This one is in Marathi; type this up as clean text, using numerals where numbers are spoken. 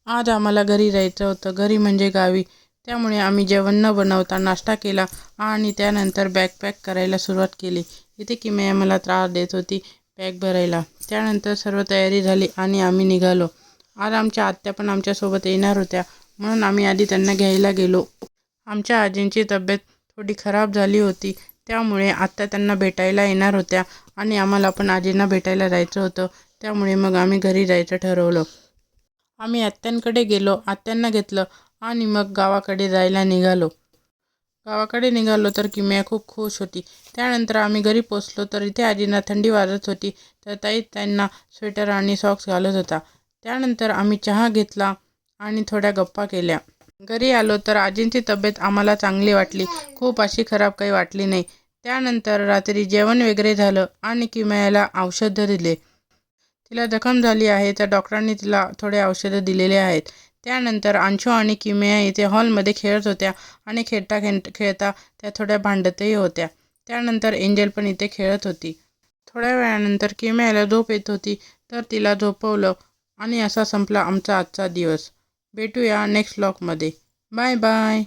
आज आम्हाला घरी जायचं होतं, घरी म्हणजे गावी. त्यामुळे आम्ही जेवण न बनवता नाश्ता केला आणि त्यानंतर बॅग पॅक करायला सुरुवात केली. इथे किमया मला त्रास देत होती बॅग भरायला. त्यानंतर सर्व तयारी झाली आणि आम्ही निघालो. आज आमच्या आत्या पण आमच्यासोबत येणार होत्या, म्हणून आम्ही आधी त्यांना घ्यायला गेलो. आमच्या आजींची तब्येत थोडी खराब झाली होती, त्यामुळे आत्या त्यांना भेटायला येणार होत्या आणि आम्हाला पण आजींना भेटायला जायचं होतं. त्यामुळे मग आम्ही घरी जायचं ठरवलं. आम्ही आत्यांकडे गेलो, आत्यांना घेतलं आणि मग गावाकडे जायला निघालो. गावाकडे निघालो तर किमया खूप खुश होती. त्यानंतर आम्ही घरी पोचलो तर इथे आजींना थंडी वाजत होती, तर ताई त्यांना स्वेटर आणि सॉक्स घालत होता. त्यानंतर आम्ही चहा घेतला आणि थोड्या गप्पा केल्या. घरी आलो तर आजींची तब्येत आम्हाला चांगली वाटली, खूप अशी खराब काही वाटली नाही. त्यानंतर रात्री जेवण वगैरे झालं आणि किमयाला औषधं दिले. तिला जखम झाली आहे तर डॉक्टरांनी तिला थोडे औषधं दिलेले आहेत. त्यानंतर अंशू आणि किमया इथे हॉलमध्ये खेळत होत्या आणि खेळता त्या थोड्या भांडतही होत्या. त्यानंतर एंजल पण इथे खेळत होती. थोड्या वेळानंतर किमयाला झोप येत होती, तर तिला झोपवलं आणि असा संपला आमचा आजचा दिवस. भेटूया नेक्स्ट व्लॉगमध्ये. Bye bye.